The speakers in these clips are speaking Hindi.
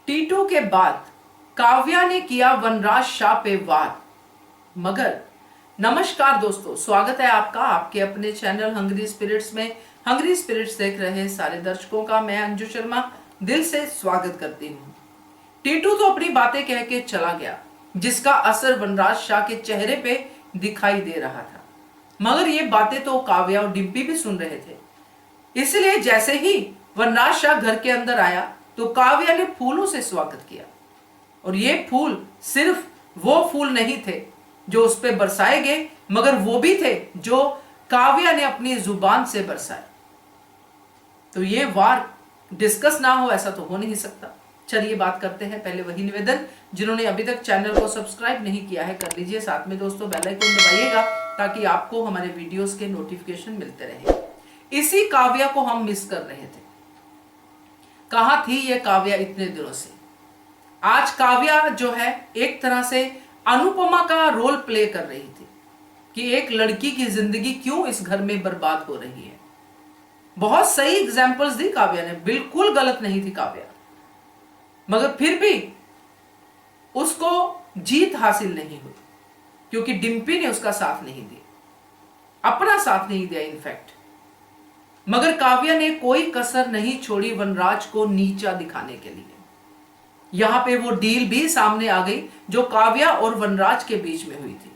टीटू के बाद काव्या ने किया वनराज शाह पे वार। मगर नमस्कार दोस्तों, स्वागत है आपका आपके अपने चैनल हंग्री स्पिरिट्स में। हंग्री स्पिरिट्स देख रहे सारे दर्शकों का मैं अंजू शर्मा दिल से स्वागत करती हूँ। टीटू तो अपनी बातें कह के चला गया, जिसका असर वनराज शाह के चेहरे पे दिखाई दे रहा था। मगर ये बातें तो काव्या और डिम्पी भी सुन रहे थे। इसलिए जैसे ही वनराज शाह घर के अंदर आया तो काव्या ने फूलों से स्वागत किया। और ये फूल सिर्फ वो फूल नहीं थे जो उस पर बरसाए गए, मगर वो भी थे जो काव्या ने अपनी जुबान से बरसाए। तो ये वार डिस्कस ना हो ऐसा तो हो नहीं सकता। चलिए बात करते हैं। पहले वही निवेदन, जिन्होंने अभी तक चैनल को सब्सक्राइब नहीं किया है कर लीजिए। साथ में दोस्तों बेल आइकन दबाइएगा ताकि आपको हमारे वीडियोस के नोटिफिकेशन मिलते रहे। इसी काव्या को हम मिस कर रहे थे। कहां थी ये काव्या इतने दिनों से? आज काव्या जो है एक तरह से अनुपमा का रोल प्ले कर रही थी कि एक लड़की की जिंदगी क्यों इस घर में बर्बाद हो रही है। बहुत सही एग्जांपल्स दी काव्या ने, बिल्कुल गलत नहीं थी काव्या, मगर फिर भी उसको जीत हासिल नहीं हुई क्योंकि डिम्पी ने उसका साथ नहीं दिया, अपना साथ नहीं दिया इनफैक्ट। मगर काव्या ने कोई कसर नहीं छोड़ी वनराज को नीचा दिखाने के लिए। यहां पे वो डील भी सामने आ गई जो काव्या और वनराज के बीच में हुई थी।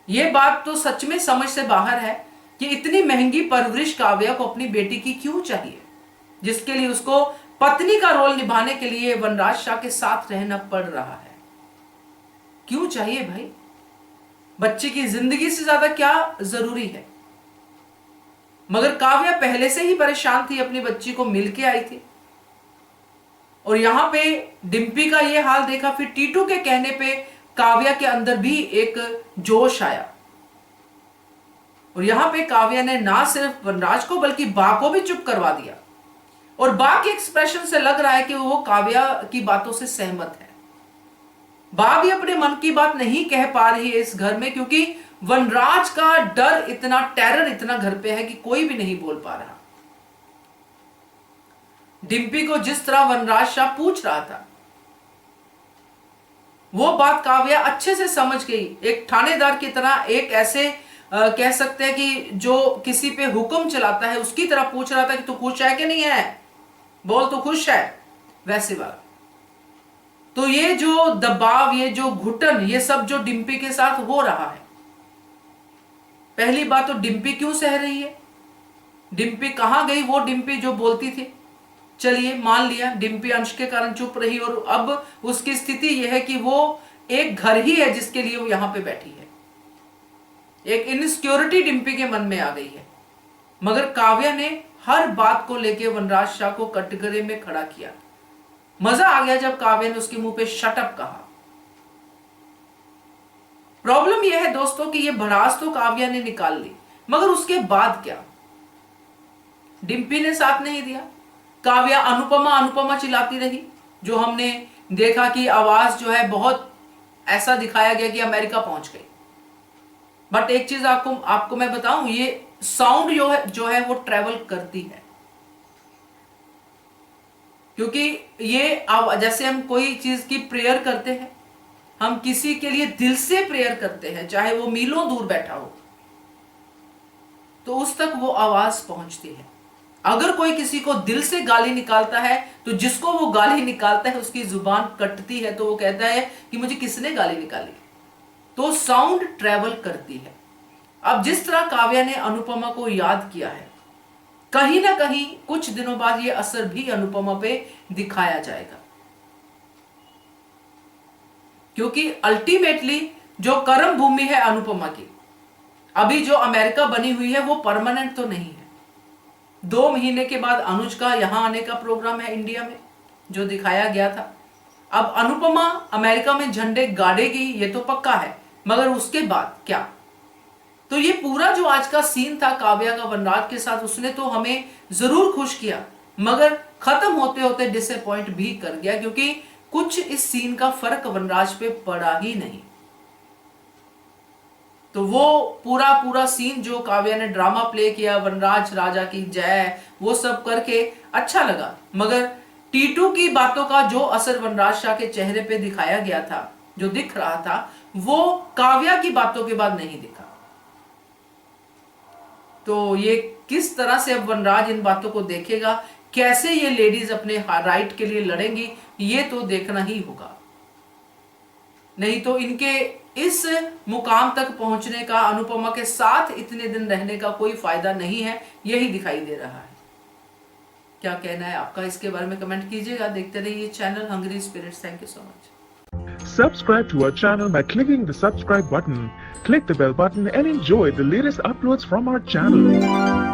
ये बात तो सच में समझ से बाहर है कि इतनी महंगी परवरिश काव्या को अपनी बेटी की क्यों चाहिए, जिसके लिए उसको पत्नी का रोल निभाने के लिए वनराज शाह के साथ रहना पड़ रहा है। क्यों चाहिए भाई? बच्चे की जिंदगी से ज्यादा क्या जरूरी है? मगर काव्या पहले से ही परेशान थी, अपनी बच्ची को मिलके आई थी। और यहां पे डिम्पी का ये हाल देखा, फिर टीटू के कहने पे काव्या के अंदर भी एक जोश आया। और यहां पे काव्या ने ना सिर्फ वनराज को बल्कि बा को भी चुप करवा दिया। और बा के एक्सप्रेशन से लग रहा है कि वो काव्या की बातों से सहमत है। बा भी अपने मन की बात नहीं कह पा रही है इस घर में, क्योंकि वनराज का डर इतना, टेरर इतना घर पे है कि कोई भी नहीं बोल पा रहा। डिम्पी को जिस तरह वनराज शाह पूछ रहा था वो बात काव्या अच्छे से समझ गई। एक थानेदार की तरह, एक ऐसे कह सकते हैं कि जो किसी पे हुक्म चलाता है उसकी तरह पूछ रहा था कि तू खुश है कि नहीं है, बोल तू खुश है, वैसे वाला। तो ये जो दबाव, ये जो घुटन, ये सब जो डिम्पी के साथ हो रहा है, पहली बात तो डिम्पी क्यों सह रही है? डिम्पी कहां गई वो डिम्पी जो बोलती थी? चलिए मान लिया डिम्पी अंश के कारण चुप रही और अब उसकी स्थिति यह है कि वो एक घर ही है जिसके लिए वो यहां पे बैठी है। एक इनसिक्योरिटी डिम्पी के मन में आ गई है। मगर काव्या ने हर बात को लेकर वनराज शाह को कटघरे में खड़ा किया। मजा आ गया जब काव्या ने उसके मुंह पे शट अप कहा। प्रॉब्लम यह है दोस्तों कि यह भड़ास तो काव्या ने निकाल ली, मगर उसके बाद क्या? डिम्पी ने साथ नहीं दिया। काव्या अनुपमा अनुपमा चिल्लाती रही, जो हमने देखा कि आवाज जो है बहुत ऐसा दिखाया गया कि अमेरिका पहुंच गई। बट एक चीज आपको मैं बताऊं, ये साउंड जो है वो ट्रेवल करती है। क्योंकि ये जैसे हम कोई चीज की प्रेयर करते हैं, हम किसी के लिए दिल से प्रेयर करते हैं, चाहे वो मीलों दूर बैठा हो, तो उस तक वो आवाज पहुंचती है। अगर कोई किसी को दिल से गाली निकालता है तो जिसको वो गाली निकालता है उसकी जुबान कटती है, तो वो कहता है कि मुझे किसने गाली निकाली। तो साउंड ट्रेवल करती है। अब जिस तरह काव्या ने अनुपमा को याद किया है, कहीं ना कहीं कुछ दिनों बाद ये असर भी अनुपमा पे दिखाया जाएगा। क्योंकि अल्टीमेटली जो कर्म भूमि है अनुपमा की, अभी जो अमेरिका बनी हुई है वो परमानेंट तो नहीं है। 2 महीने के बाद अनुज का यहां आने का प्रोग्राम है इंडिया में, जो दिखाया गया था। अब अनुपमा अमेरिका में झंडे गाड़ेगी ये तो पक्का है, मगर उसके बाद क्या? तो ये पूरा जो आज का सीन था काव्या का वनराज के साथ, उसने तो हमें जरूर खुश किया, मगर खत्म होते होते डिसअपॉइंट भी कर गया, क्योंकि कुछ इस सीन का फर्क वनराज पे पड़ा ही नहीं। तो वो पूरा सीन जो काव्या ने ड्रामा प्ले किया, वनराज राजा की जय, वो सब करके अच्छा लगा। मगर टीटू की बातों का जो असर वनराज शाह के चेहरे पे दिखाया गया था, जो दिख रहा था, वो काव्या की बातों के बाद नहीं दिखा। तो ये किस तरह से अब वनराज इन बातों को देखेगा, कैसे ये लेडीज अपने राइट के लिए लड़ेंगी, ये तो देखना ही होगा। नहीं तो इनके इस मुकाम तक पहुंचने का, अनुपमा के साथ इतने दिन रहने का कोई फायदा नहीं है, यही दिखाई दे रहा है। क्या कहना है आपका इसके बारे में कमेंट कीजिएगा। देखते रहिए channel hungry spirits. Thank you so much. Subscribe to our channel by clicking the subscribe button. Click the bell button and enjoy the latest uploads from our channel.